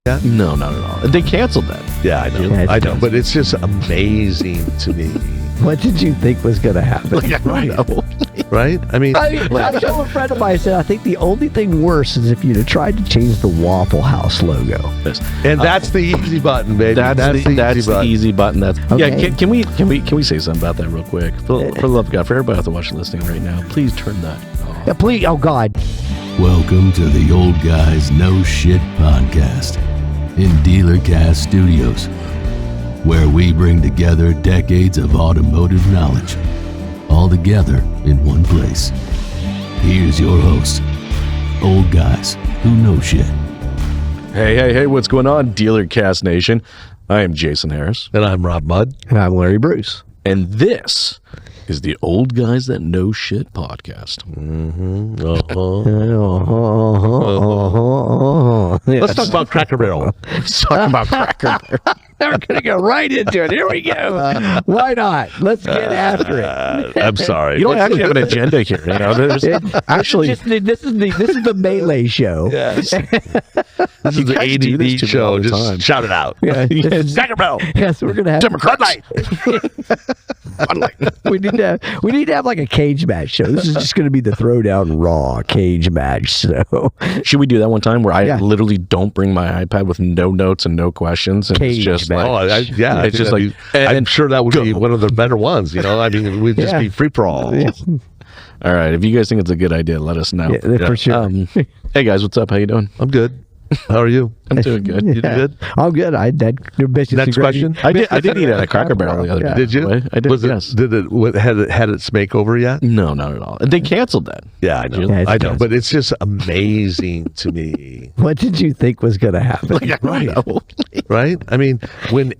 Yeah. No, not at all. They canceled that. Yeah, I know. Yeah, I know. But it's just amazing to me. What did you think was going to happen? Right? I mean, I told a friend of mine, I said, I think the only thing worse is if you'd have tried to change the Waffle House logo. and that's the easy button, baby. That's the easy button. That's Okay. yeah. Can we say something about that real quick? For the love of God, for everybody out there watching, listening right now, please turn that off. Yeah, please, oh God. Welcome to the Old Guys No Shit podcast in DealerCast Studios, where we bring together decades of automotive knowledge, all together in one place. Here's your host, Old Guys Who Know Shit. Hey, what's going on, DealerCast Nation? I am Jason Harris. And I'm Rob Mudd. And I'm Larry Bruce. And this is the Old Guys That Know Shit podcast. Let's talk about Cracker Barrel. Let's talk about Cracker Barrel. We're going to go right into it. Here we go. Why not? Let's get after it. I'm sorry. You don't actually have an agenda here. You know, there's actually this is the Melee show. Yes. This is the ADD show. Just shout it out. Yeah. Cracker Barrel. Yes, we're gonna have Democrats. we need to have like a cage match show. This is just going to be the Throwdown Raw cage match. So Should we do that one time where I Yeah. literally don't bring my iPad with no notes and no questions, and Cage it's just match. like, It's just like I'm sure that would be one of the better ones. You know, I mean, we'd just be free for all. all right. If you guys think it's a good idea, let us know. yeah, for sure. Hey guys, what's up? How you doing? I'm good. How are you? I'm doing good. You doing good? I'm good. Next question. I did eat at a Cracker Barrel the other day. Did you? by the way. I did. Was yes. Did it had its makeover yet? No, not at all. They canceled that. Yeah, I know. Yeah, I know. But it's just amazing to me. What did you think was going to happen? Right? I mean, when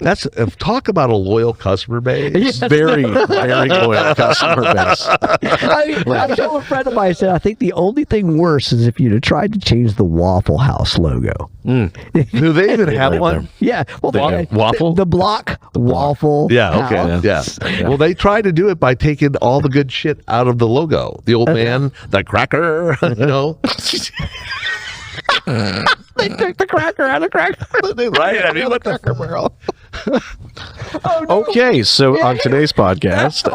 that's talk about a loyal customer base. Very loyal customer base. I told a friend of mine, I said, I think the only thing worse is if you'd have tried to change the Waffle House logo. Do they even have Right one? Yeah. Well, waffle? The block Waffle Yeah, okay. House. Yeah. Well, they tried to do it by taking all the good shit out of the logo. The old man, the cracker, you know. They took the cracker out of Cracker. Right? I mean, what the Barrel. Okay, so on today's podcast,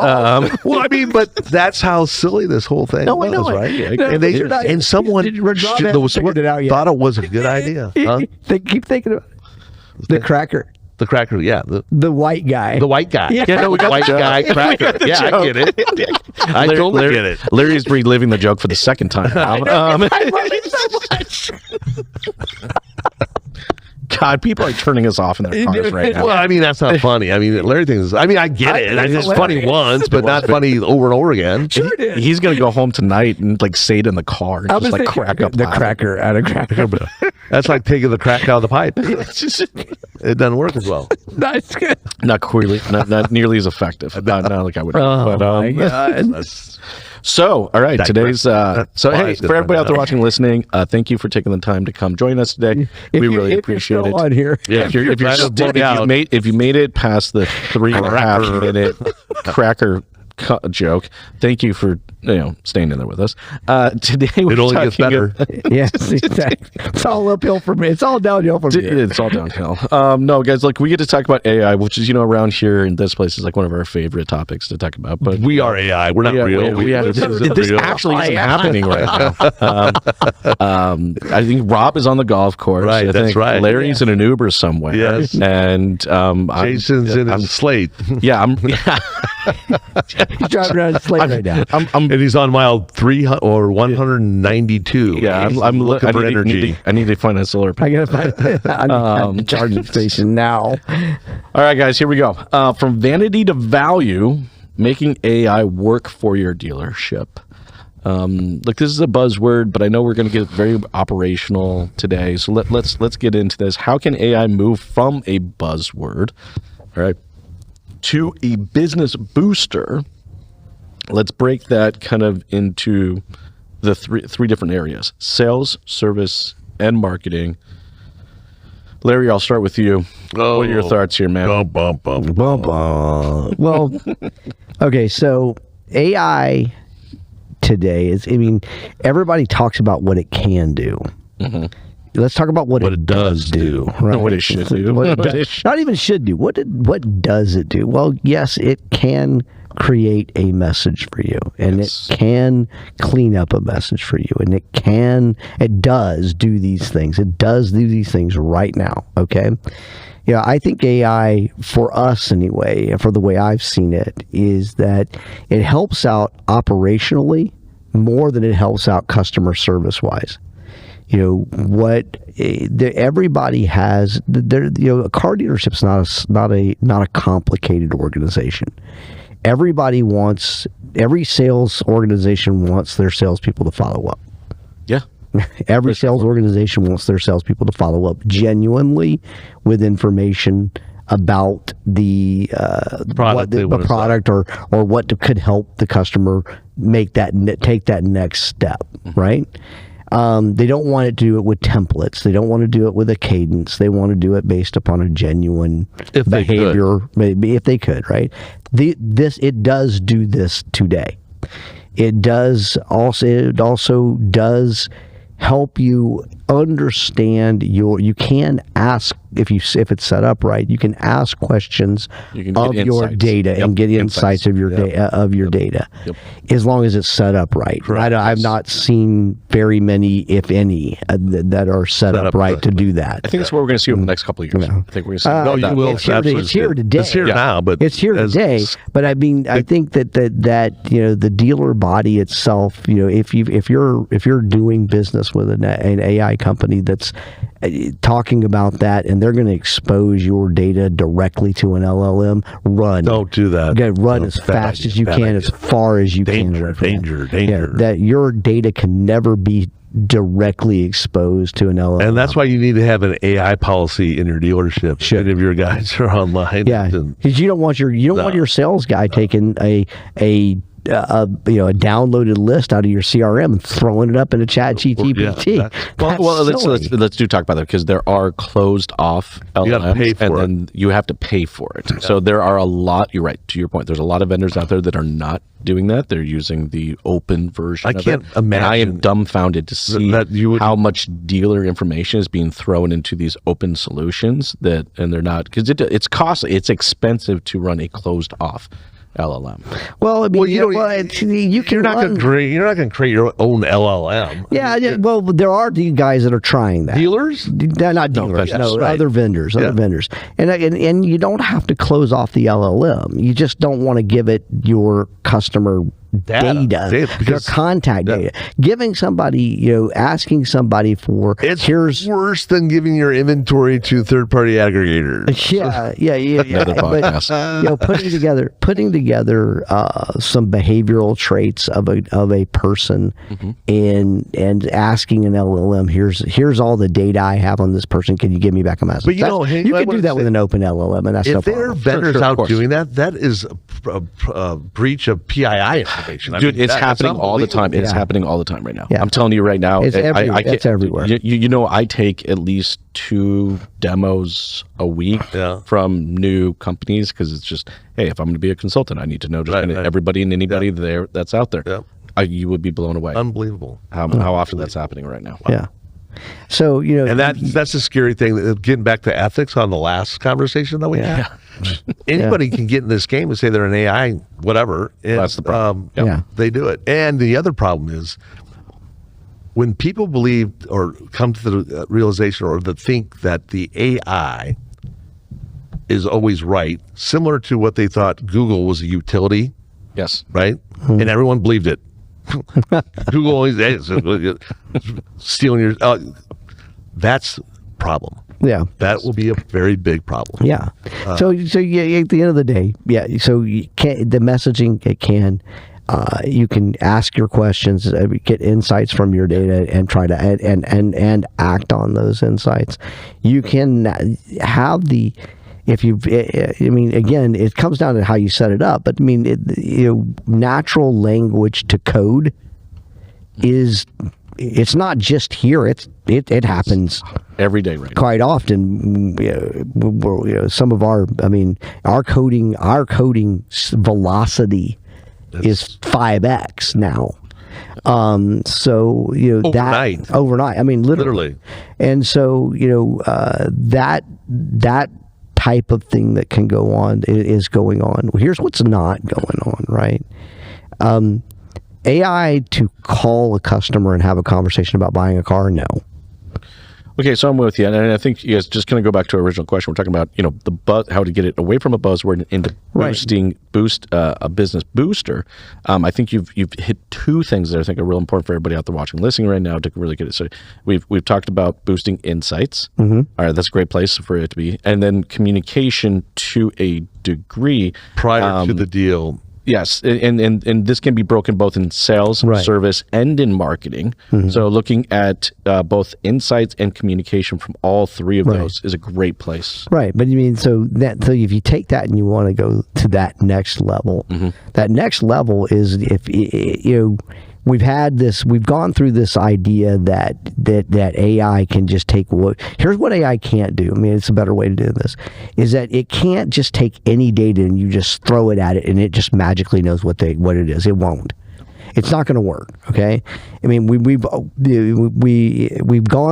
well, I mean, but that's how silly this whole thing No, I was, know it. right? No, and you're not- someone Rob hasn't figured it out yet. thought it was a good idea. Huh? Keep thinking about it. The cracker. The cracker, yeah. The white guy. The white guy. Yeah. no, we got White the joke. guy cracker. the Yeah, I joke. get it. I totally get it. Larry's reliving the joke for the second time. I love it so much. God, people are turning us off in their cars right now. Well, I mean, that's not funny. I mean, Larry thinks, I mean, I get it. It's funny once, but not funny over and over again. Sure it is. He's gonna go home tonight and like say it in the car and just like crack up the laughing. cracker out of Cracker. That's like taking the crack out of the pipe. It doesn't work as well. That's good. Not queerly, not nearly as effective. Not like I would. Oh, but, my God. So, all right, today's. So, hey, for everybody out there watching, and listening, thank you for taking the time to come join us today. We really appreciate it. On here. Yeah, If you made it past the 3.5 minute cracker joke, thank you for staying in there with us. Today we're It only gets better. Yes, exactly. It's all uphill from me. It's all downhill from here. It's all downhill. No, guys, look, we get to talk about AI, which is around here in this place is like one of our favorite topics to talk about. But We are AI. We're not real. This actually isn't happening right now. I think Rob is on the golf course. Right, I that's think right. Larry's in an Uber somewhere. Yes. And Jason's in his slate. Yeah, I'm. He's driving around a slate right now. And he's on mile 300 or 192. Yeah, I'm looking for energy. I need to find a solar I panel. gotta find I'm at the charging station now. All right, guys, here we go. From vanity to value, making AI work for your dealership. Look, this is a buzzword, but I know we're going to get very operational today. So let's get into this. How can AI move from a buzzword, all right, to a business booster? Let's break that kind of into the three different areas: sales, service, and marketing. Larry, I'll start with you. What are your thoughts here, man? Well, okay, so AI today is, everybody talks about what it can do. let's talk about what it does do. Right? What it should do. Not even should do. What does it do? Well, yes, it can create a message for you, and it can clean up a message for you, and it does do these things. It does do these things right now. Okay. Yeah, I think AI, for us anyway, for the way I've seen it, is that it helps out operationally more than it helps out customer service wise. Everybody has a car dealership's not a complicated organization. Every sales organization wants their salespeople to follow up. Yeah. Every sales organization wants their salespeople to follow up genuinely with information about the product or what could help the customer take that next step, right? They don't want to do it with templates. They don't want to do it with a cadence. They want to do it based upon a genuine behavior, maybe if they could, right? It does do this today. It also does help you understand you can ask if it's set up right. You can ask questions of your data and get insights of your data, as long as it's set up right. I've not seen very many, if any, that are set up right to do that. I think that's what we're going to see over the next couple of years. I think we're going to see. You will. It's here today. It's here now, but it's here today. But I mean, I think that the dealer body itself, if you're doing business with an AI company that's talking about that, and they're going to expose your data directly to an LLM, run. Don't do that. Run as fast as you can, as far as you can. Danger. That your data can never be directly exposed to an LLM. And that's why you need to have an AI policy in your dealership. Any of your guys are online. Yeah, because you don't want your sales guy taking a downloaded list out of your CRM and throwing it up in a chat GPT. Let's talk about that, because there are closed off LLMs, then you have to pay for it. Yeah. So there are a lot. You're right, to your point. There's a lot of vendors out there that are not doing that. They're using the open version. I can't imagine. And I am dumbfounded to see how much dealer information is being thrown into these open solutions and they're not, because it's costly. It's expensive to run a closed off LLM. Well, I mean, you're not going to create your own LLM. Yeah. Well, there are guys that are trying that. Dealers? Not dealers. Other vendors. Other vendors. And you don't have to close off the LLM. You just don't want to give it your customer data, their contact data. Giving somebody, asking somebody for here's worse than giving your inventory to third-party aggregators. Yeah. But, putting together some behavioral traits of a person, and asking an LLM, here's all the data I have on this person. Can you give me back a message? But you can do that with an open LLM, and that's if there are vendors out doing that, that is a breach of PII. Dude, it's happening all the time. It's happening all the time right now. Yeah. I'm telling you right now. It's everywhere. I take at least 2 demos a week from new companies, because it's just, hey, if I'm going to be a consultant, I need to know everybody and anybody there that's out there. Yeah. You would be blown away. Unbelievable. How often that's happening right now. Wow. Yeah. So, and that's the scary thing. Getting back to ethics on the last conversation that we had. Anybody can get in this game and say they're an AI, whatever. And, that's the problem. They do it. And the other problem is when people believe or come to the realization or think that the AI is always right, similar to what they thought Google was a utility. Yes. Right? And everyone believed it. Google always stealing your. that's a problem. Yeah, that will be a very big problem. Yeah. So at the end of the day, So the messaging, it can. You can ask your questions, get insights from your data, and try to and act on those insights. You can have the. Again, it comes down to how you set it up. But natural language to code it's not just here. It happens every day, right? Quite often. Some of our coding velocity is 5x now. So Overnight. that overnight. I mean, literally. And so that type of thing that can go on is going on. Here's what's not going on, right? AI to call a customer and have a conversation about buying a car, no. Okay, so I'm with you, and I think you guys just going to go back to our original question. We're talking about the buzz, how to get it away from a buzzword into boost a business booster. I think you've hit two things that I think are real important for everybody out there watching, listening right now to really get it. So we've talked about boosting insights. All right, that's a great place for it to be, and then communication to a degree prior to the deal. Yes, and this can be broken both in sales, service, and in marketing. So looking at both insights and communication from all three of those is a great place. Right, but you mean so if you take that and you want to go to that next level, that next level is if we've gone through this idea that AI can just take here's what AI can't do. I mean, it's a better way to do this, is that it can't just take any data and you just throw it at it and it just magically knows what it is. It won't. It's not going to work. Okay. I mean, we've gone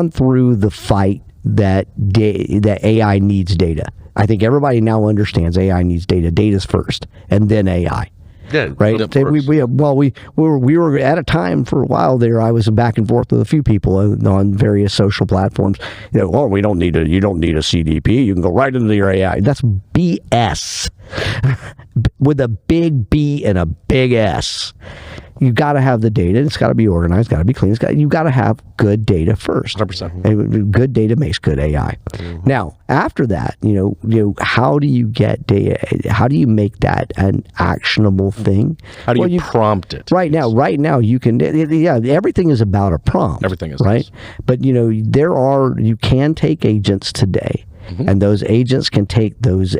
through the fight that AI needs data. I think everybody now understands AI needs data. Data's first, and then AI. Yeah, right. We were at a time for a while there. I was back and forth with a few people on various social platforms. We don't need you don't need a CDP. You can go right into your AI. That's BS, with a big B and a big S. You got to have the data. It's got to be organized. Got to be clean. You got to have good data first. 100%. And good data makes good AI. Now, after that, how do you get data? How do you make that an actionable thing? How do you prompt it? Right now, you can. Everything is about a prompt. Everything is right. But you can take agents today, and those agents can take those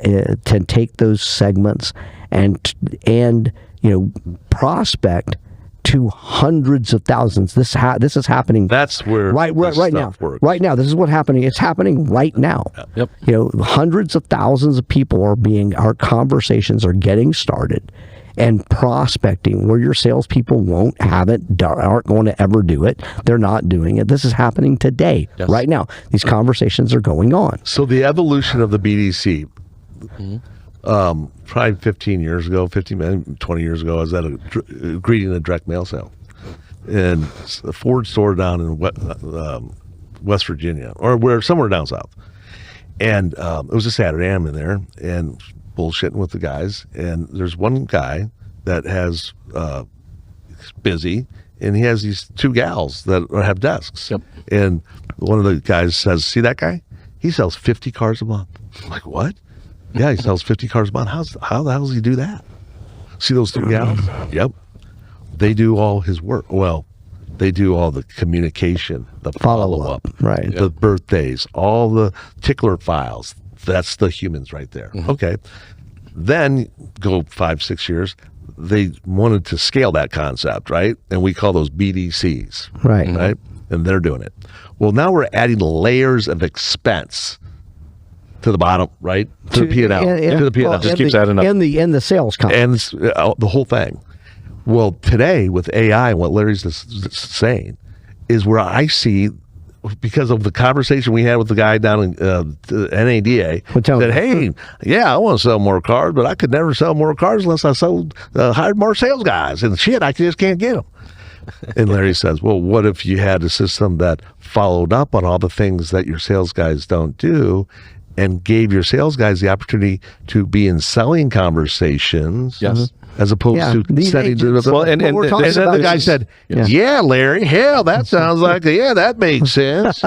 segments and prospect to hundreds of thousands. This is happening. That's where right now. Works. Right now, this is what's happening. It's happening right now. Yep. Hundreds of thousands of people our conversations are getting started, and prospecting where your salespeople aren't going to ever do it. They're not doing it. This is happening today, right now. These conversations are going on. So the evolution of the BDC. Probably 20 years ago, I was at greeting a direct mail sale, and a Ford store down in West Virginia, or somewhere down south. And it was a Saturday. I'm in there and bullshitting with the guys, and there's one guy that has busy, and he has these two gals that have desks. Yep. And one of the guys says, "See that guy? He sells 50 cars a month." I'm like, "What?" "Yeah, he sells 50 cars a month." How the hell does he do that? See those two gals? Yep. They do all his work. Well, they do all the communication, the follow-up, right? The birthdays, all the tickler files. That's the humans right there. Okay. Then go 5-6 years, they wanted to scale that concept, right? And we call those BDCs. Right? And they're doing it. Well, now we're adding layers of expense to the bottom, right? To the P&L. To the P&L. Just keeps adding up. In the sales concept. And the whole thing. Well, today with AI, what Larry's saying is where I see, because of the conversation we had with the guy down in NADA, that, hey, I want to sell more cars, but I could never sell more cars unless I hired more sales guys. And shit, I just can't get them. And Larry says, well, what if you had a system that followed up on all the things that your sales guys don't do and gave your sales guys the opportunity to be in selling conversations, as opposed to setting the well, and the guy said, "Yeah, Larry, hell, that sounds like that makes sense."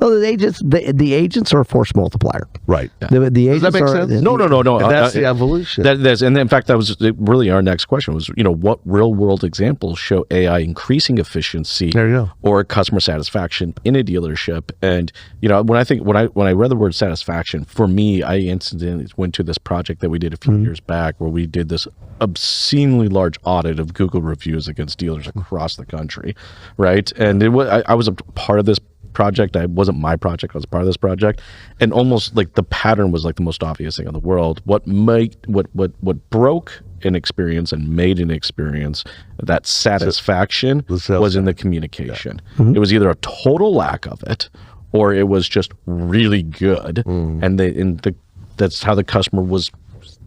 Well, the agents are a force multiplier, right? The agents Does that make sense? No. That's the evolution. And in fact, that was really our next question was, what real world examples show AI increasing efficiency or customer satisfaction in a dealership? And when I read the word satisfaction, for me, I instantly went to this project that we did a few years back where we did this obscenely large audit of Google reviews against dealers across the country, right? And I was a part of this project. It wasn't my project. I was part of this project, and almost like the pattern was like the most obvious thing in the world. What broke an experience and made an experience, that satisfaction was in the communication. Yeah. Mm-hmm. It was either a total lack of it, or it was just really good, and that's how the customer was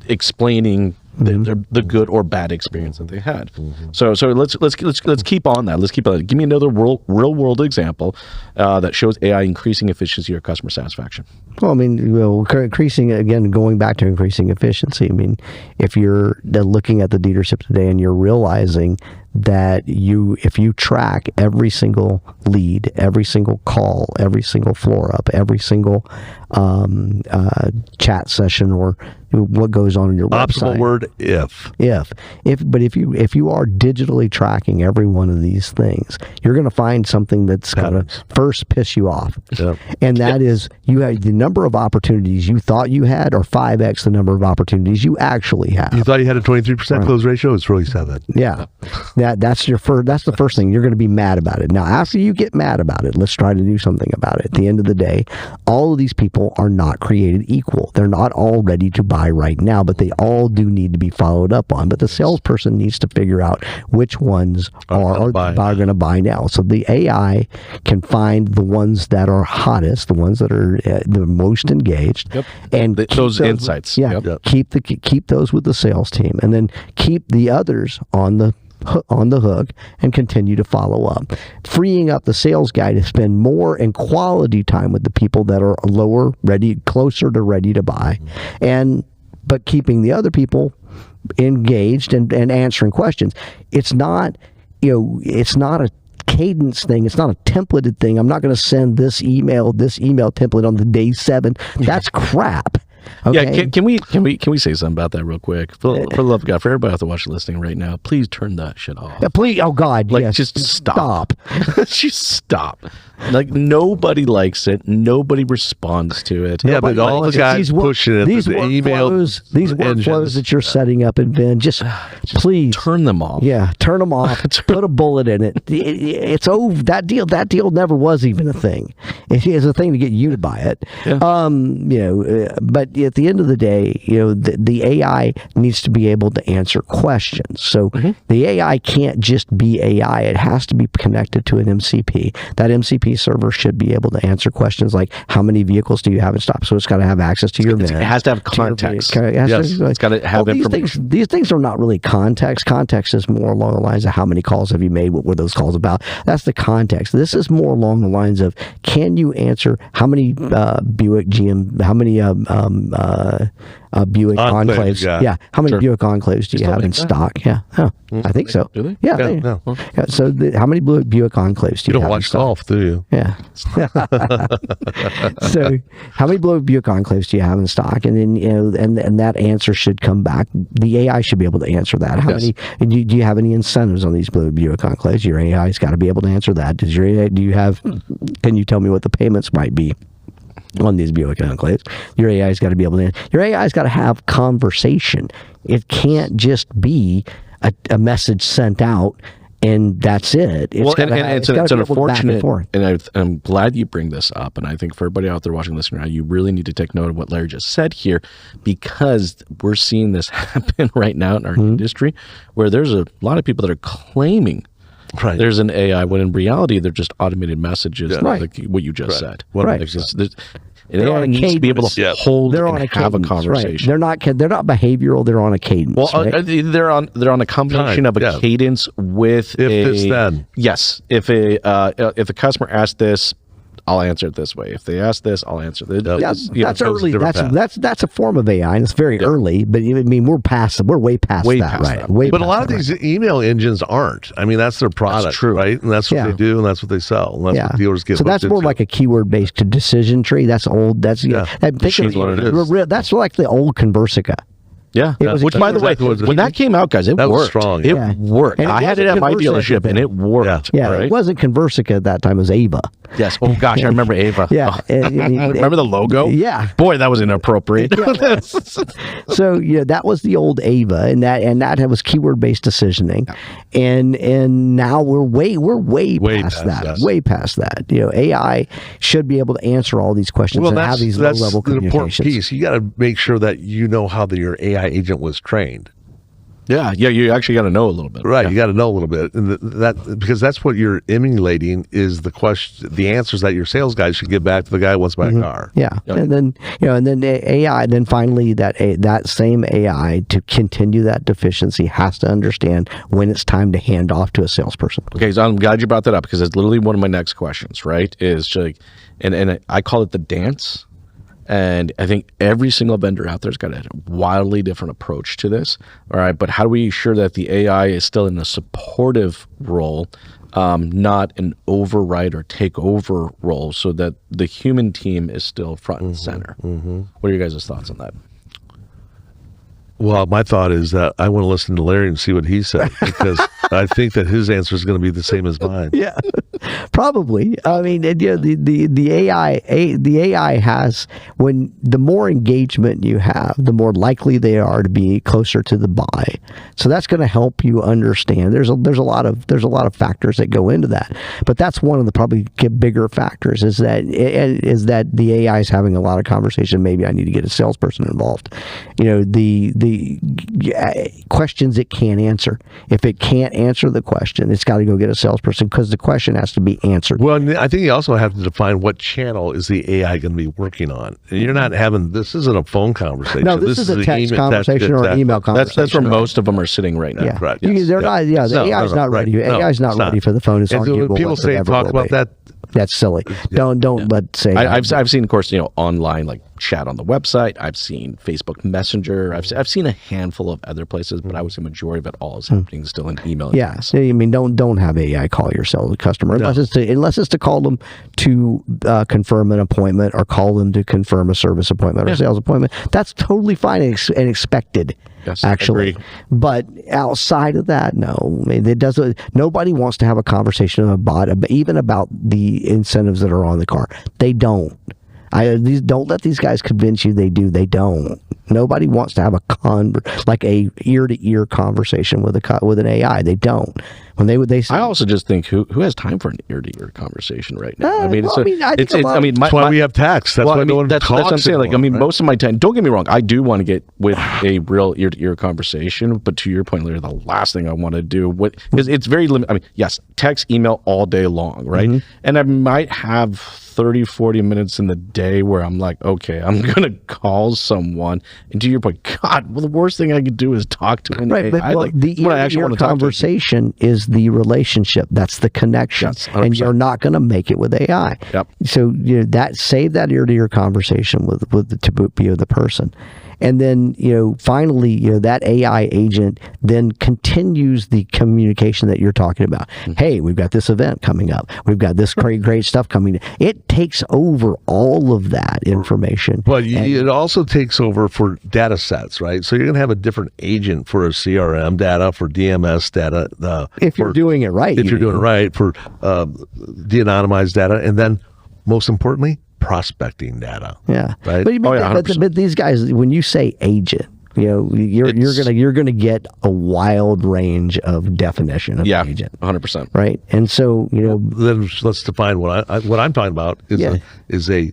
explaining the good or bad experience that they had. So let's keep on that. Let's keep on that. Give me another real world example that shows AI increasing efficiency or customer satisfaction. Well, I mean, increasing, again, going back to increasing efficiency. I mean, if you're looking at the dealership today and you're realizing that if you track every single lead, every single call, every single floor up, every single chat session, or what goes on in your optimal website. Word if you are digitally tracking every one of these things, you're going to find something that's going to first piss you off. Yep. And that is, you have the number of opportunities you thought you had, or 5x the number of opportunities you actually have. You thought you had a 23% close ratio, it's really 7. Yeah. That's the first thing. You're going to be mad about it. Now, after you get mad about it, let's try to do something about it. At the end of the day, all of these people are not created equal. They're not all ready to buy right now, but they all do need to be followed up on. But the salesperson needs to figure out which ones are going to buy now. So the AI can find the ones that are hottest, the ones that are the most engaged, and those insights. Yeah, keep those with the sales team, and then keep the others on the hook and continue to follow up, freeing up the sales guy to spend more and quality time with the people that are closer to ready to buy, but keeping the other people engaged and answering questions. It's not a cadence thing. It's not a templated thing. I'm not going to send this email template on the day 7. That's crap. Okay. Yeah, can we say something about that real quick? For the love of God, for everybody out there watching, listening right now, please turn that shit off. Please, oh God, yes. Just stop. Just stop. Like, nobody likes it. Nobody responds to it. Yeah, but all the guys pushing it. These workflows that you're setting up in Vin, just please turn them off. Yeah, turn them off. Put a bullet in it. It's over. That deal never was even a thing. It's a thing to get you to buy it. Yeah. But at the end of the day, the AI needs to be able to answer questions. So the AI can't just be AI. It has to be connected to an MCP. That MCP server should be able to answer questions like, how many vehicles do you have in stock? So it's got to have access to your VIN. It has to have context. It's got to have information. These things are not really context. Context is more along the lines of how many calls have you made? What were those calls about? That's the context. This is more along the lines of, can you answer how many Buick GM, how many Buick Enclaves? Yeah, how many Buick Enclaves do you have in stock? Yeah, I think so. Do they? Yeah. So how many Buick Enclaves do you have? You don't watch golf, do you? Yeah. So how many Buick Enclaves do you have in stock? And then and that answer should come back. The AI should be able to answer that. How many? Do you have any incentives on these Buick Enclaves? Your AI's got to be able to answer that. Can you tell me what the payments might be on these Buick Enclaves? Your AI's got to be able to. Your AI's got to have conversation. It can't just be a message sent out and that's it. It's an unfortunate, and I'm glad you bring this up. And I think for everybody out there watching, listening now, you really need to take note of what Larry just said here, because we're seeing this happen right now in our industry, where there's a lot of people that are claiming there's an AI, when in reality they're just automated messages, like what you just said. An AI needs to be able to hold and have a conversation. Right. They're not behavioral. They're on a cadence. Well, they're on a combination of a cadence with this then. Yes. If a customer asks this, I'll answer it this way. If they ask this, I'll answer this. That's early. That's a form of AI, and it's very early. But I mean, we're way past that, right? But a lot of these email engines aren't. I mean, that's their product, that's true, right? And that's what they do, and that's what they sell, and that's what dealers get. So that's more like a keyword-based decision tree. That's old. That's that's like the old Conversica. Yeah, which, by the way, when that came out, guys, it worked. Strong. It worked. I had it at my dealership, and it worked. Yeah, it wasn't Conversica at that time. It was Ava. Yes. Oh gosh, I remember Ava. Yeah. Remember the logo? Yeah. Boy, that was inappropriate. Yeah. So that was the old Ava, and that was keyword based decisioning, and now we're way past that. Yes. Way past that. AI should be able to answer all these questions and have these low level the important communications. piece. You got to make sure that you know how your AI agent was trained. Yeah. You actually got to know a little bit. Right, Yeah. you got to know a little bit, and that because that's what you're emulating is the answers that your sales guy should give back to the guy who wants to buy a car. Yeah, and then the AI. Then finally, that same AI to continue that deficiency has to understand when it's time to hand off to a salesperson. Okay, so I'm glad you brought that up because it's literally one of my next questions. Right? Is like, and I call it the dance. And I think every single vendor out there's got a wildly different approach to this. All right, but how do we ensure that the AI is still in a supportive role, not an override or take over role, so that the human team is still front and center? What are your guys' thoughts on that? Well, my thought is that I want to listen to Larry and see what he said because I think that his answer is going to be the same as mine. Yeah, probably. I mean, the AI has, when the more engagement you have, the more likely they are to be closer to the buy. So that's going to help you understand. There's a lot of factors that go into that, but that's one of the probably bigger factors is that the AI is having a lot of conversation. Maybe I need to get a salesperson involved. The questions it can't answer. If it can't answer the question, it's got to go get a salesperson because the question has to be answered. Well, I think you also have to define what channel is the AI going to be working on. And you're not having, this isn't a phone conversation. No, this is a text conversation or an email conversation. That's where most of them are sitting right now. Yeah, right. They're not. Yeah, the AI's not ready. AI's not ready for the phone. It's arguable. People say talk about that. That's silly. Don't let say. I've seen, of course, online like chat on the website. I've seen Facebook Messenger. I've seen a handful of other places, but I would say majority of it all is happening still in email. Yeah, I mean, don't have AI call your customer unless it's to call them to confirm an appointment or call them to confirm a service appointment or sales appointment. That's totally fine and expected. Yes, actually, agree. But outside of that, no. I mean, it doesn't. Nobody wants to have a conversation even about the incentives that are on the car. They don't. Don't let these guys convince you they do. They don't. Nobody wants to have a ear-to-ear conversation with an AI. They don't. When they say, I also just think who has time for an ear-to-ear conversation right now? That's why we have text. That's why no one talks. That's what I'm saying. Anymore, right? Most of my time. Don't get me wrong. I do want to get with a real ear-to-ear conversation. But to your point, Larry, the last thing I want to do because it's very limited. I mean, yes, text, email all day long, right? And I might have 30, 40 minutes in the day where I'm like, okay, I'm going to call someone. And to your point, God, well, the worst thing I could do is talk to an AI. The ear-to-ear conversation is the relationship. That's the connection. Yes, and you're not going to make it with AI. Yep. So save that ear-to-ear conversation to be with the person. And then, finally, that AI agent then continues the communication that you're talking about. Hey, we've got this event coming up. We've got this great stuff coming. It takes over all of that information. Well, it also takes over for data sets, right? So you're going to have a different agent for a CRM data, for DMS data. If you're doing it right. If you're doing it right, for de-anonymized data. And then, most importantly, prospecting data. Yeah. Right. But these guys, when you say agent, you're gonna get a wild range of definition of agent. 100%. Right. And so then let's define what I'm talking about is a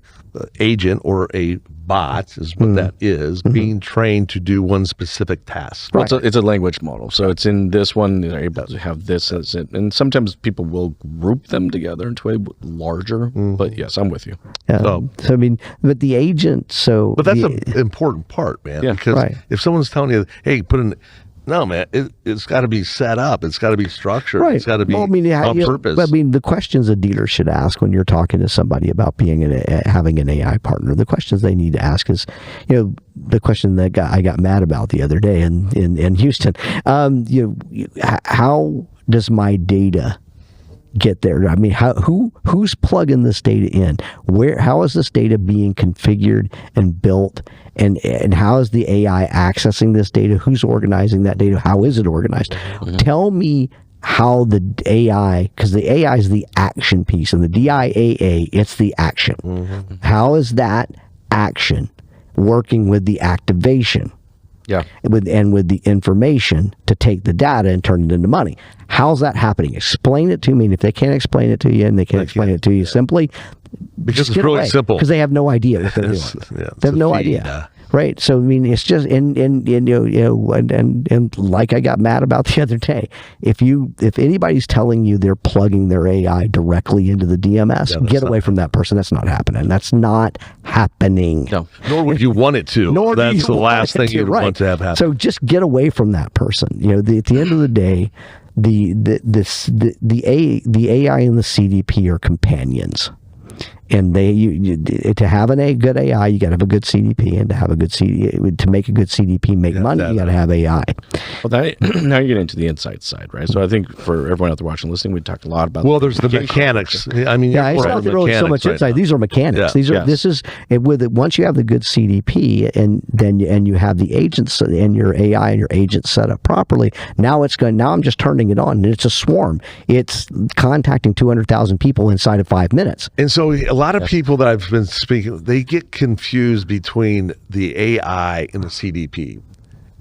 agent or a bot is what that is, being trained to do one specific task. Well, it's a language model. So it's in this one, they're able to have this as it. And sometimes people will group them together into a larger, but yes, I'm with you. So I mean, but the agent, But that's an important part, man, because if someone's telling you, hey, no, man, it's got to be set up. It's got to be structured. Right. It's got to be on purpose. I mean, the questions a dealer should ask when you're talking to somebody about having an AI partner, the questions they need to ask is, the question that I got mad about the other day in Houston. How does my data get there? I mean, who's plugging this data in? How is this data being configured and built? And how is the AI accessing this data? Who's organizing that data? How is it organized? Tell me how the AI, because the AI is the action piece, and the DIAA, it's the action. Mm-hmm. How is that action working with the activation? Yeah. With the information to take the data and turn it into money. How's that happening? Explain it to me. And if they can't explain it to you, and they can't explain it to you simply, because it's really simple. Because they have no idea what they're doing. They have no idea. Right. So I mean, it's just and like I got mad about the other day. If anybody's telling you they're plugging their AI directly into the DMS, get away from that person. That's not happening. That's not happening. No. Nor would you want it to. That's the last thing you'd want to have happen. So just get away from that person. At the end of the day, the AI and the CDP are companions. And to have a good AI, you got to have a good CDP, and to have a good to make a good CDP make money, you got to have AI. Well, now you get into the insight side, right? So I think for everyone out there watching, listening, we talked a lot about. Well, there's the mechanics. I mean, it's not really so much insight. These are mechanics. Yeah. This is once you have the good CDP, and you have the agents and your AI and your agents set up properly. Now I'm just turning it on, and it's a swarm. It's contacting 200,000 people inside of 5 minutes. And so a lot of people that I've been speaking, they get confused between the AI and the CDP.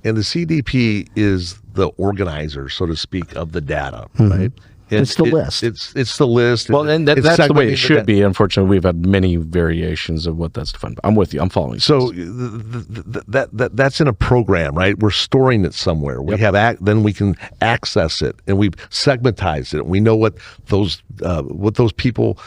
And the CDP is the organizer, so to speak, of the data, right? It's the list. It's the list. Well, and that's the way it should be. Unfortunately, we've had many variations of what that's defined. I'm with you. I'm following. So that's in a program, right? We're storing it somewhere. We have then we can access it, and we've segmentized it. We know what those people,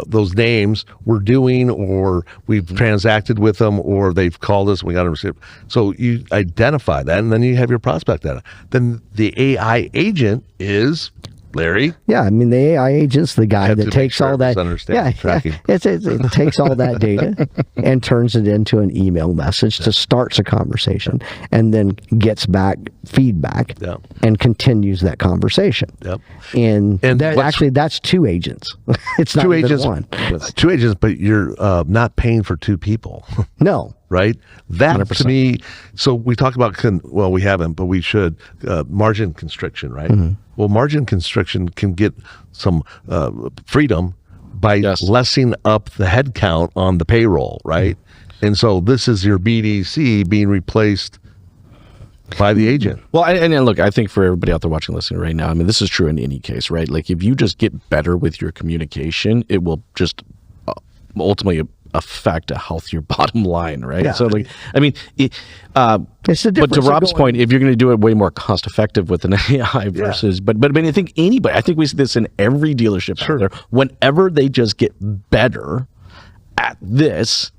those names were doing, or we've transacted with them, or they've called us and we got to receive. So you identify that, and then you have your prospect data. Then the AI agent is Larry. Yeah, I mean the AI agent's the guy that takes all that. It takes all that data and turns it into an email message to starts a conversation, and then gets back feedback and continues that conversation. Yep. And that's two agents. It's not two even agents. one. Two agents, but you're not paying for two people. No. Right? That 100%. To me, so we talk about, we haven't, but we should, margin constriction, right? Mm-hmm. Well, margin constriction can get some freedom by lessing up the head count on the payroll, right? Mm-hmm. And so this is your BDC being replaced by the agent. Well, and look, I think for everybody out there watching, listening right now, I mean, this is true in any case, right? Like if you just get better with your communication, it will just ultimately affect a healthier bottom line, right? Yeah. So, like, I mean, it's the difference. But to Rob's point, if you're going to do it way more cost effective with an AI versus, but I mean, I think we see this in every dealership out there. Whenever they just get better at this,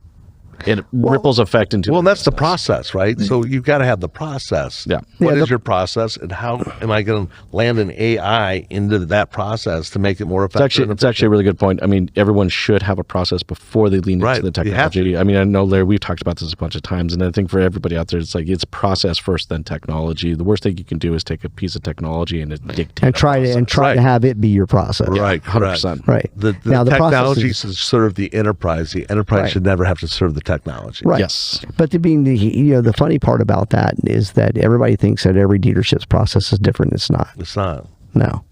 it ripples effect into. Well, that's the process, right? So you've got to have the process. Yeah. What is your process, and how am I going to land an AI into that process to make it more effective? It's actually a really good point. I mean, everyone should have a process before they lean into the technology. I mean, I know, Larry, we've talked about this a bunch of times, and I think for everybody out there, it's like it's process first, then technology. The worst thing you can do is take a piece of technology and dictate and try to have it be your process. Right, 100%. Right. The technology should serve the enterprise. The enterprise should never have to serve the technology. Right. Yes. But the funny part about that is that everybody thinks that every dealership's process is different. It's not. It's not. No.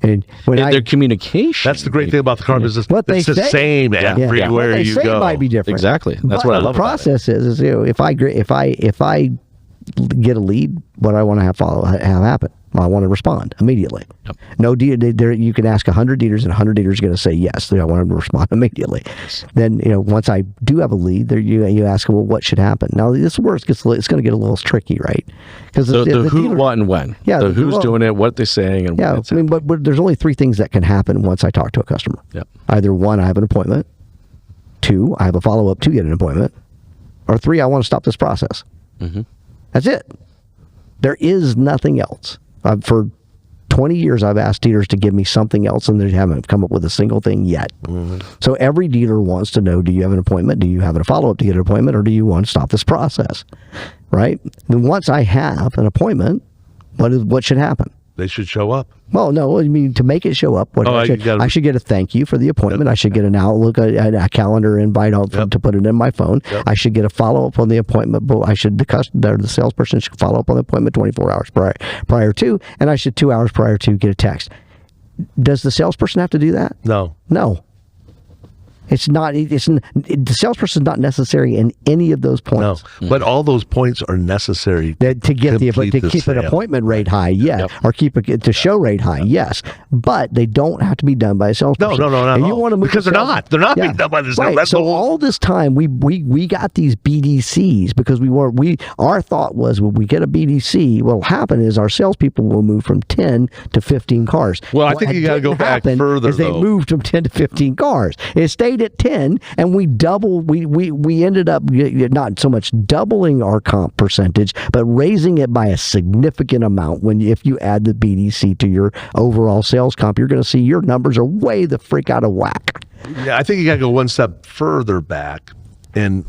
And their communication. That's the great thing about the car business. What they it's the say, same everywhere what they you say go. might be different. Exactly. That's what I love about it. The process is if I get a lead, what I want to have happen. I want to respond immediately. Yep. No dealer. You can ask 100 dealers, and 100 dealers are going to say yes. I want them to respond immediately. Yes. Then once I do have a lead, you ask them, well, what should happen? Now this is where it's going to get a little tricky, right? Because the who, dealer, what, and when. Yeah. The who's doing it, what they're saying, and yeah. I mean, but there's only three things that can happen once I talk to a customer. Yep. Either one, I have an appointment. Two, I have a follow up to get an appointment. Or three, I want to stop this process. Mm-hmm. That's it. There is nothing else. For 20 years, I've asked dealers to give me something else, and they haven't come up with a single thing yet. Mm-hmm. So every dealer wants to know, do you have an appointment? Do you have a follow-up to get an appointment? Or do you want to stop this process? Right? Then once I have an appointment, what should happen? They should show up. Well, no, I mean, to make it show up, I should get a thank you for the appointment. Yep. I should get an Outlook, a calendar invite to put it in my phone. Yep. I should get a follow-up on the appointment. The salesperson should follow up on the appointment 24 hours prior to, and I should 2 hours prior to get a text. Does the salesperson have to do that? No. It's not. The salesperson is not necessary in any of those points. No, but all those points are necessary to get to keep an appointment rate high, yes, or keep it show rate high, yes. But they don't have to be done by a salesperson. No. And you want to move because they're not being done by the salesperson. Right. So all this time we got these BDCs because our thought was when we get a BDC, what'll happen is our salespeople will move from 10 to 15 cars. Well, I think you got to go back further. They moved from 10 to 15 cars. It stayed at 10, and we ended up not so much doubling our comp percentage, but raising it by a significant amount. If you add the BDC to your overall sales comp, you're going to see your numbers are way the freak out of whack. Yeah, I think you got to go one step further back, and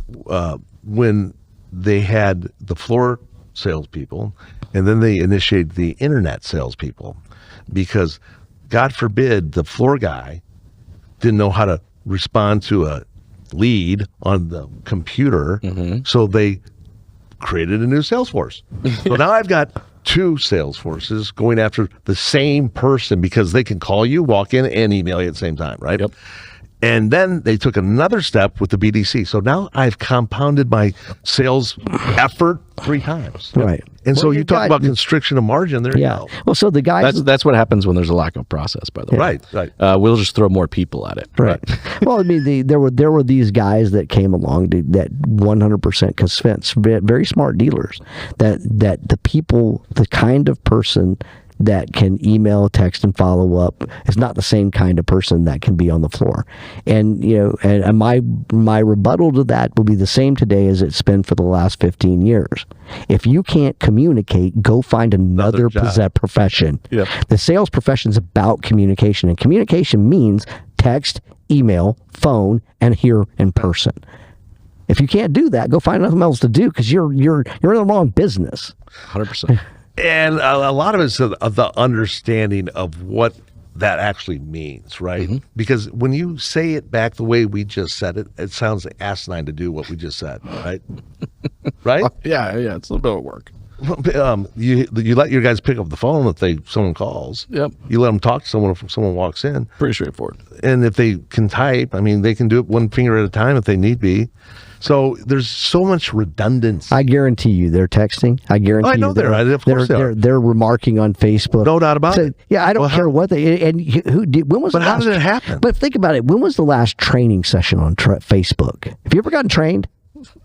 when they had the floor salespeople, and then they initiated the internet salespeople, because God forbid the floor guy didn't know how to respond to a lead on the computer, so they created a new sales force. So now I've got two sales forces going after the same person because they can call you, walk in, and email you at the same time, right? Yep. And then they took another step with the BDC. So now I've compounded my sales effort 3 times. Right. And so you talk about constriction of margin. There you go. Well, so the guys... That's what happens when there's a lack of process, by the way. Right. We'll just throw more people at it. Right. Well, I mean, there were these guys that came along that 100% convinced, very smart dealers, that the people, the kind of person that can email, text, and follow up is not the same kind of person that can be on the floor. And and my rebuttal to that will be the same today as it's been for the last 15 years. If you can't communicate, go find another profession. Yep. The sales profession is about communication, and communication means text, email, phone, and here in person. If you can't do that, go find nothing else to do because you're in the wrong business. 100%. And a lot of it's the understanding of what that actually means, right? Mm-hmm. Because when you say it back the way we just said it, it sounds asinine to do what we just said, right? Right? Yeah, it's a little bit of work. You let your guys pick up the phone if someone calls. Yep. You let them talk to someone if someone walks in. Pretty straightforward. And if they can type, I mean, they can do it one finger at a time if they need be. So there's so much redundancy. I guarantee you they're texting. I guarantee you they're remarking on Facebook. No doubt about it. Yeah, I don't care what they and when was. But how did it happen? But think about it. When was the last training session on Facebook? Have you ever gotten trained?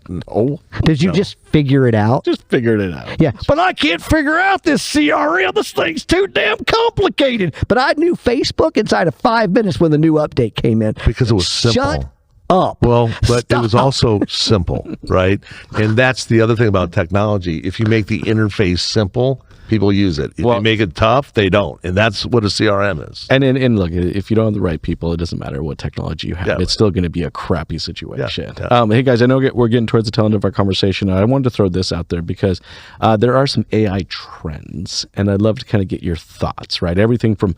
No. Did you just figure it out? Just figured it out. Yeah, but I can't figure out this CRM. This thing's too damn complicated. But I knew Facebook inside of 5 minutes when the new update came in. Because it was simple. Shut up. Well, but it was also simple, right? And that's the other thing about technology. If you make the interface simple, people use it. If you make it tough, they don't. And that's what a CRM is. And look, if you don't have the right people, it doesn't matter what technology you have. Yeah, it's still going to be a crappy situation. Yeah. Hey, guys, I know we're getting towards the tail end of our conversation. I wanted to throw this out there because there are some AI trends, and I'd love to kind of get your thoughts, right? Everything from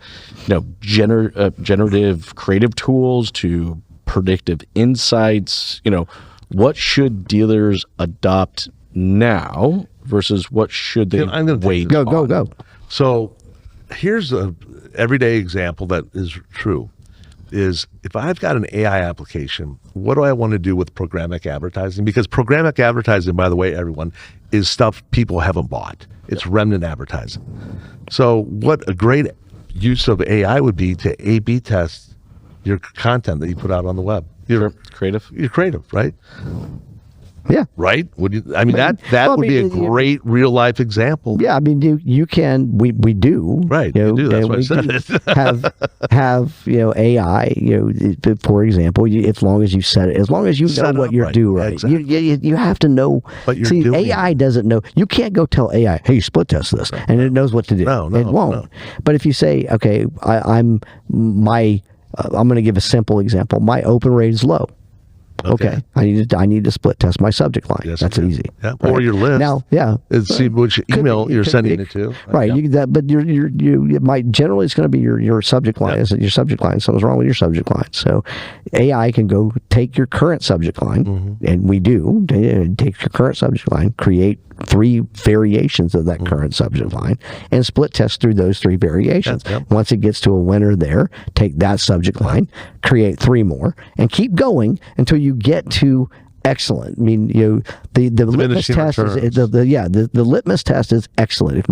generative creative tools to predictive insights. What should dealers adopt now versus what should they wait? Go. So here's a everyday example that is true. Is if I've got an AI application, what do I want to do with programmatic advertising? Because programmatic advertising, by the way, everyone, is stuff people haven't bought. It's remnant advertising. So what a great use of AI would be to A/B test your content that you put out on the web. You're creative, right? Yeah. Right? Would you? I mean, that would be a great real life example. Yeah, I mean, you can. We do. Right. You do. That's what I said. have AI. For example, as long as you set it, as long as you know what you're doing. Right. Exactly. You have to know what you're doing. AI doesn't know. You can't go tell AI, "Hey, split test this," and it knows what to do. No, it won't. No. But if you say, "Okay, I'm going to give a simple example. My open rate is low." Okay. I need to split test my subject line. Yes, that's easy. Yeah. Or your list. Now, yeah. And see which email you're sending it to. Right. But it might generally it's going to be your subject line. Isn't your subject line? Something's wrong with your subject line. So AI can go take your current subject line, and we do take your current subject line, create 3 variations of that current subject line, and split test through those 3 variations. Once it gets to a winner there, take that subject line, create 3 more, and keep going until you get to excellent. I mean, the litmus test is the litmus test is excellent.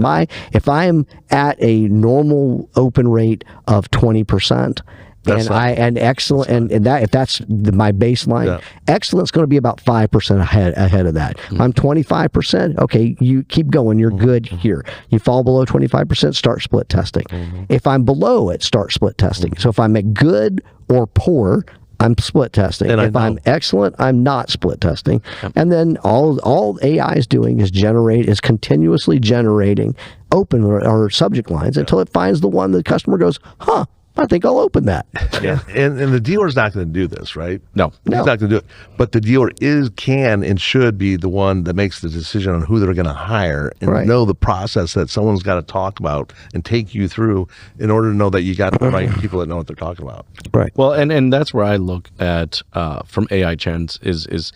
If I am at a normal open rate of 20%. And excellent, and that if that's my baseline, excellent's going to be about 5% ahead of that. I'm 25%. Okay, you keep going. You're good here. You fall below 25%, start split testing. If I'm below it, start split testing. So if I'm at good or poor, I'm split testing. And if I'm excellent, I'm not split testing. And then all AI is doing is continuously generating open or subject lines until it finds the one the customer goes, huh, I think I'll open that. Yeah, and the dealer's not going to do this, right? No. He's not going to do it. But the dealer can and should be the one that makes the decision on who they're going to hire and know the process that someone's got to talk about and take you through in order to know that you got the right people that know what they're talking about. Right. Well, and that's where I look at from AI trends is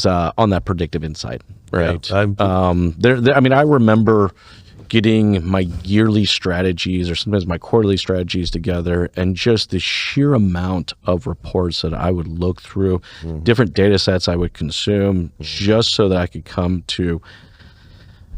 on that predictive insight, right? Yeah, I mean, I remember getting my yearly strategies or sometimes my quarterly strategies together, and just the sheer amount of reports that I would look through, different data sets I would consume, just so that I could come to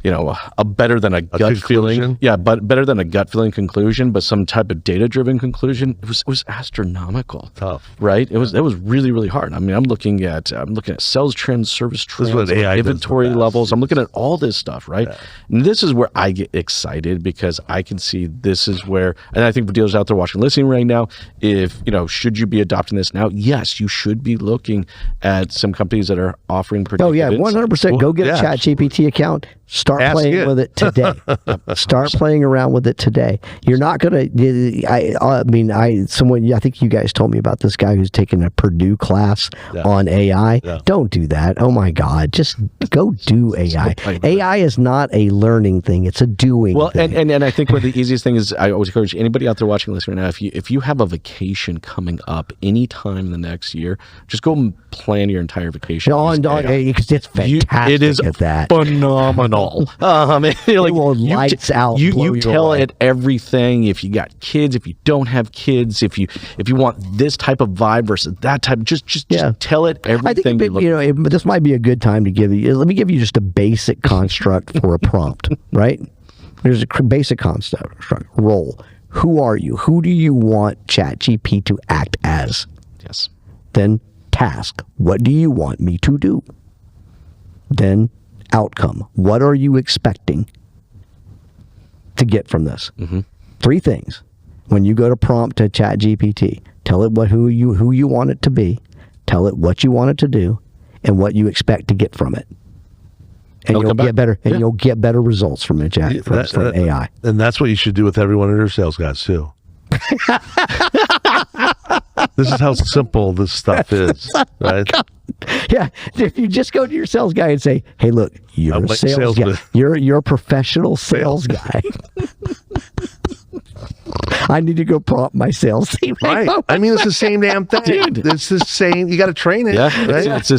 a better than a gut feeling. Yeah, but better than a gut feeling conclusion, but some type of data driven conclusion. It was astronomical. Tough. Right? It was really, really hard. I mean, I'm looking at sales trends, service trends, inventory levels. I'm looking at all this stuff, right? Yeah. And this is where I get excited, because I can see this is where, and I think for dealers out there watching, listening right now, if should you be adopting this now? Yes, you should be looking at some companies that are offering predictive 100%. Go get a ChatGPT account. Start playing with it today. Start playing around with it today. You're not going to, I think you guys told me about this guy who's taking a Purdue class on AI. Yeah. Don't do that. Oh my God. Just go do AI. AI is not a learning thing. It's a doing thing. And I think one of the easiest thing is, I always encourage anybody out there watching this right now, if you have a vacation coming up anytime in the next year, just go and plan your entire vacation. It's fantastic. It is at that. Phenomenal. It will lights out. You tell it everything. If you got kids, if you don't have kids, if you want this type of vibe versus that type, just tell it everything. I think this might be a good time to give you. Let me give you just a basic construct for a prompt. Right? There's a basic construct. Role. Who are you? Who do you want ChatGPT to act as? Yes. Then task. What do you want me to do? Then outcome. What are you expecting to get from this? 3 things. When you go to prompt to ChatGPT, tell it who you want it to be, tell it what you want it to do, and what you expect to get from it. And you'll get better. And you'll get better results from it, from AI. And that's what you should do with every one of your sales guys too. This is how simple this stuff is, right? Yeah, if you just go to your sales guy and say, "Hey, look, you're a sales guy. You're a professional sales guy. I need to go prompt my sales team." Right. I mean, it's the same damn thing. Dude. It's the same. You got to train it. Yeah. Right? It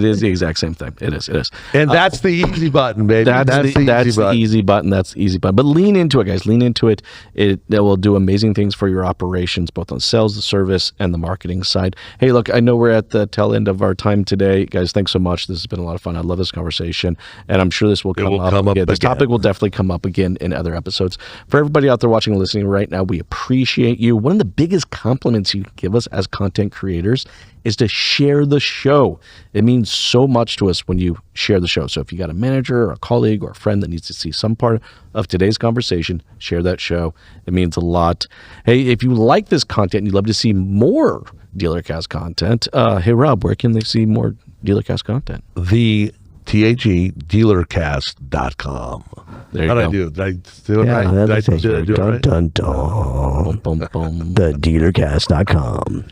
is the exact same thing. It is. And that's the easy button, baby. That's the easy button. That's the easy button. But lean into it, guys. Lean into it. It will do amazing things for your operations, both on sales, the service, and the marketing side. Hey, look, I know we're at the tail end of our time today. Guys, thanks so much. This has been a lot of fun. I love this conversation. And I'm sure this will come up again. This topic will definitely come up again in other episodes. For everybody out there watching and listening right now, we appreciate you. One of the biggest compliments you can give us as content creators is to share the show. It means so much to us when you share the show. So if you got a manager or a colleague or a friend that needs to see some part of today's conversation, share that show. It means a lot. Hey, if you like this content and you'd love to see more DealerCast content, hey Rob, where can they see more DealerCast content? The DealerCast.com. There you How'd go. I do? Did I do it right? Yeah, Did I that's do it right? dun, dun. Boom, boom, boom. The DealerCast.com.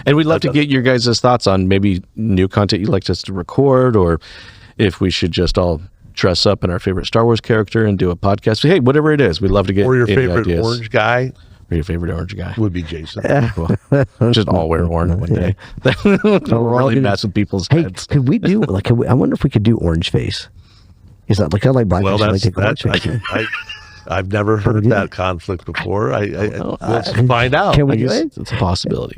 And we'd love to get your guys' thoughts on maybe new content you'd like us to record, or if we should just all dress up in our favorite Star Wars character and do a podcast. Hey, whatever it is, we'd love to get Or your any favorite ideas. orange guy Or your favorite orange guy. would be Jason. Well, just all wear orange one day. That would really mess with people's Hey, heads. could we do like? I wonder if we could do orange face. Is that like I like black Well, face? that's I like orange face. I've never heard do that conflict before. Let's find out. Can we I do guess it? it's a possibility.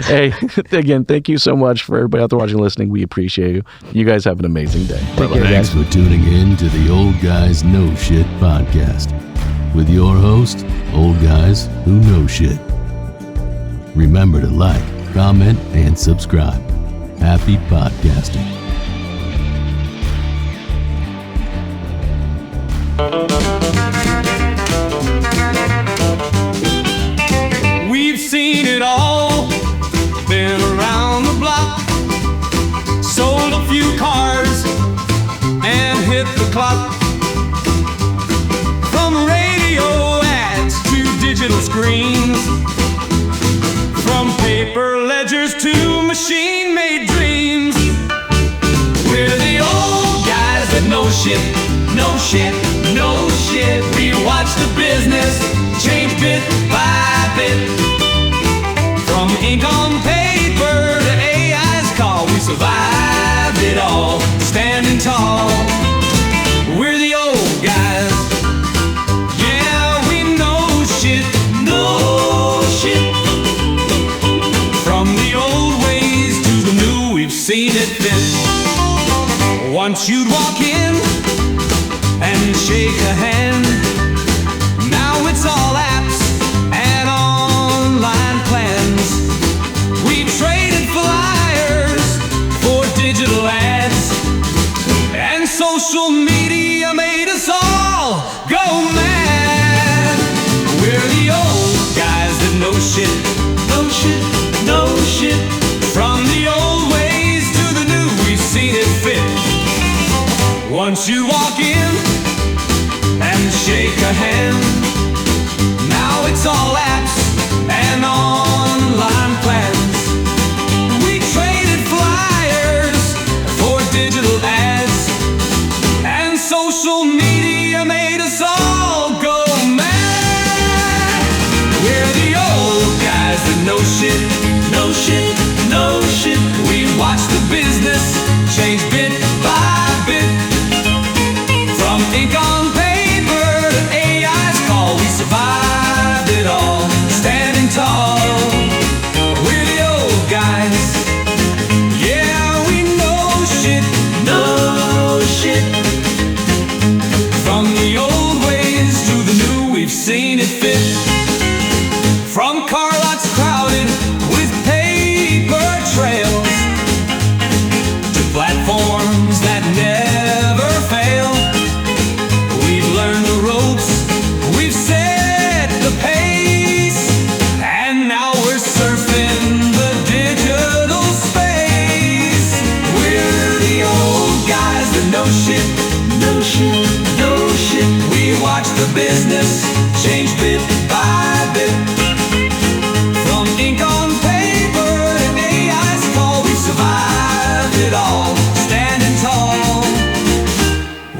Hey, again, thank you so much for everybody out there watching and listening. We appreciate you. You guys have an amazing day. Take care, Thanks guys. for tuning in to the Old Guys Know Shit podcast with your host, Old Guys Who Know Shit. Remember to like, comment, and subscribe. Happy podcasting. We've seen it all, been around the block, sold a few cars and hit the clock. From radio ads to digital screens, from paper ledgers to machine-made dreams. We're the old guys that know shit, know shit, know shit. We watch the business change bit by bit. From ink on paper to AI's call, we survived it all, standing tall. We're the old guys. Yeah, we know shit, know shit. From the old ways to the new, we've seen it fit. Once you'd walk in and shake a hand, now it's all apps and online plans. We traded flyers for digital ads, and social media made us all go mad. We're the old guys that know shit, know shit, know shit. From the old ways to the new, we've seen it fit. Once you walk in and shake a hand, now it's all apps and online plans. We traded flyers for digital ads, and social media made us all go mad. We're the old guys that know shit, know shit, know shit. We watch the business change bit by bit. From ink on paper to AI's call, we survived it all, standing tall. We're the old guys. Yeah, we know shit, know shit. From the old ways to the new, we've seen it fit. From car lots crowded with paper trails to platforms that never fail. We've learned the ropes, we've set the pace, and now we're surfing the digital space. We're the old guys that know shit, know shit, know shit. We watch the business change bit by bit. From ink on paper to AI's call, we survived it all, standing tall.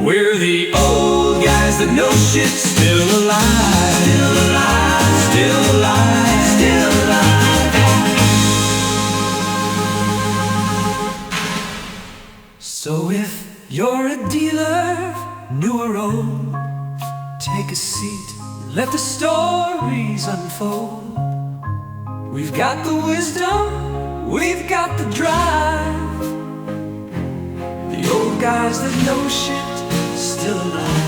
We're the old guys that know shit, still alive, still alive, still alive, still alive. So if you're a dealer, new or old, take a seat, let the stories unfold. We've got the wisdom, we've got the drive. The old guys that know shit, still alive.